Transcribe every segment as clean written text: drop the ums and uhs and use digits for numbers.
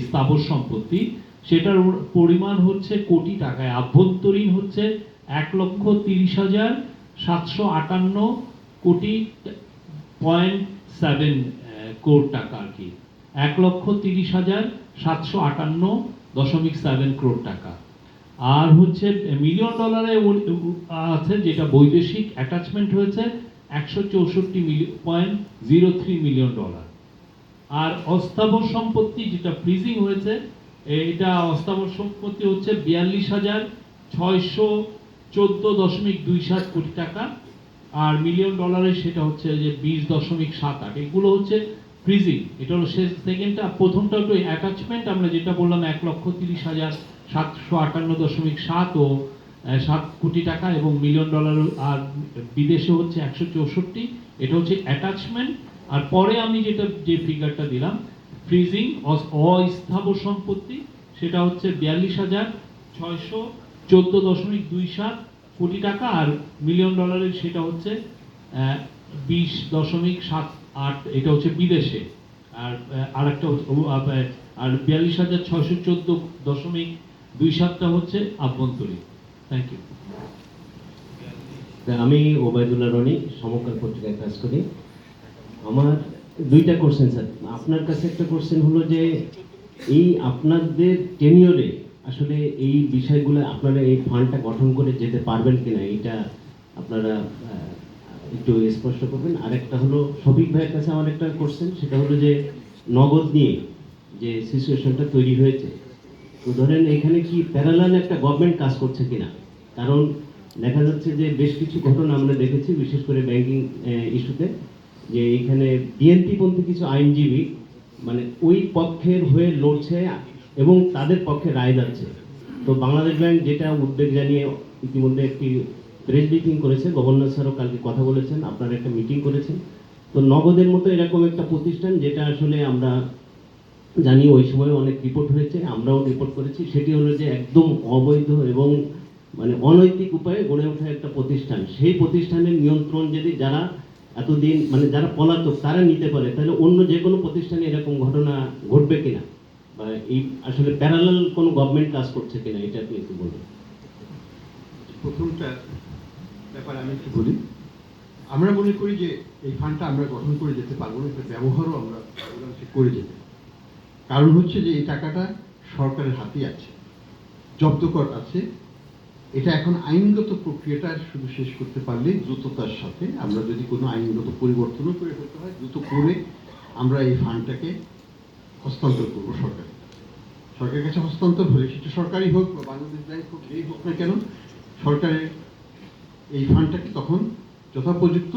স্থাবর সম্পত্তি, সেটার পরিমাণ হচ্ছে কোটি টাকায়। আভ্যন্তরীণ হচ্ছে 1,30,758,7 কোটি টাকা আর কি, 1,30,758.7 ক্রোড় টাকা। আর হচ্ছে মিলিয়ন ডলারে আছে যেটা বৈদেশিক অ্যাটাচমেন্ট হয়েছে 164.03 মিলিয়ন ডলার। আর অস্থাবর সম্পত্তি যেটা ফ্রিজিং হয়েছে, এটা অস্থাবর সম্পত্তি হচ্ছে 42,614.27 কোটি টাকা। আর মিলিয়ন ডলারে সেটা হচ্ছে যে 20.78। এগুলো হচ্ছে ফ্রিজিং, এটা হলো সেকেন্ডটা। প্রথমটা হলো অ্যাটাচমেন্ট, আমরা যেটা বললাম 1,30,758.7 ও 7 কোটি টাকা এবং মিলিয়ন ডলার। আর বিদেশে হচ্ছে 164, এটা হচ্ছে অ্যাটাচমেন্ট। আর পরে আমি যে ফিগারটা দিলাম ফ্রিজিং অস্থাবর সম্পত্তি, সেটা হচ্ছে 42,614.27 কোটি টাকা। আর মিলিয়ন ডলারের সেটা হচ্ছে 20.78, এটা হচ্ছে বিদেশে। আর আরেকটা আর 42,614.27টা হচ্ছে আভ্যন্তরীণ। Thank you. আমি ওবায়দুল্লাহ রনি, সমকাল পত্রিকায় কাজ করি। আমার দুইটা কোশ্চেন স্যার। আপনার কাছে একটা কোশ্চেন হলো যে এই আপনাদের টেনিয়রে আসলে এই বিষয়গুলো আপনারা এই ফান্ডটা গঠন করে যেতে পারবেন কিনা, এটা আপনারা একটু স্পষ্ট করবেন। আরেকটা হলো শফিক ভাইয়ের কাছে আমার একটা কোশ্চেন, সেটা হলো যে নগদ নিয়ে যে সিচুয়েশনটা তৈরি হয়েছে, তো ধরেন এখানে কি প্যারালাল একটা গভর্নমেন্ট কাজ করছে কিনা। কারণ দেখা যাচ্ছে যে বেশ কিছু ঘটনা আমরা দেখেছি, বিশেষ করে ব্যাংকিং ইস্যুতে, যে এখানে বিএনপিপন্থী কিছু আইনজীবী মানে ওই পক্ষের হয়ে লড়ছে এবং তাদের পক্ষে রায় যাচ্ছে। তো বাংলাদেশ ব্যাংক যেটা উদ্বেগ জানিয়ে ইতিমধ্যে একটি প্রেস ব্রিফিং করেছে, গভর্নর স্যারও কালকে কথা বলেছেন, আপনারা একটা মিটিং করেছেন। তো নগদের মতো এরকম একটা প্রতিষ্ঠান, যেটা আসলে আমরা জানি ওই সময় অনেক রিপোর্ট হয়েছে, আমরাও রিপোর্ট করেছি, সেটি হলো যে একদম অবৈধ এবং মানে অনৈতিক উপায়ে গড়ে ওঠা একটা প্রতিষ্ঠান। সেই প্রতিষ্ঠানের নিয়ন্ত্রণ যদি যারা এতদিন মানে যারা পলাতক তারা নিতে পারে, তাহলে অন্য যে কোনো প্রতিষ্ঠানে এরকম ঘটনা ঘটবে কিনা, বা এই আসলে প্যারালাল কোনো গভর্নমেন্ট কাজ করছে কিনা, এটা আপনি একটু বলবেন। প্রথমটা ব্যাপারে আমি একটু বলি। আমরা মনে করি যে এই ফান্ডটা আমরা গঠন করে যেতে পারবো না, এটা ব্যবহারও আমরা করে যেতে। কারণ হচ্ছে যে এই টাকাটা সরকারের হাতেই আছে, জব্দ কর আছে। এটা এখন আইনগত প্রক্রিয়াটা শুধু শেষ করতে পারলে দ্রুততার সাথে, আমরা যদি কোনো আইনগত পরিবর্তনও করে ফেলতে হয় দ্রুত করে আমরা এই ফান্ডটাকে হস্তান্তর করবো সরকারের কাছে। হস্তান্তর হলে সেটা সরকারি হোক বা বাংলাদেশ ব্যাংক হোক, যেই হোক না কেন, সরকারের এই ফান্ডটাকে তখন যথোপযুক্ত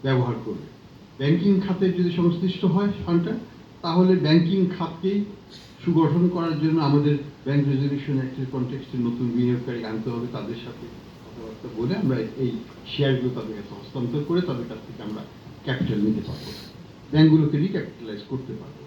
ব্যবহার করবে। ব্যাংকিং খাতের যদি সংশ্লিষ্ট হয় ফান্ডটা, তাহলে ব্যাংকিং খাতকেই সুগঠন করার জন্য আমাদের ব্যাংক রেজলিউশন অ্যাক্টের কনটেক্সটে নতুন বিনিয়োগকারী আনতে হবে, তাদের সাথে কথাবার্তা বলে আমরা এই শেয়ারগুলো তাদের কাছে হস্তান্তর করে তাদের কাছ থেকে আমরা ক্যাপিটাল নিতে পারবো, ব্যাংকগুলোকে রিক্যাপিটালাইজ করতে পারবো।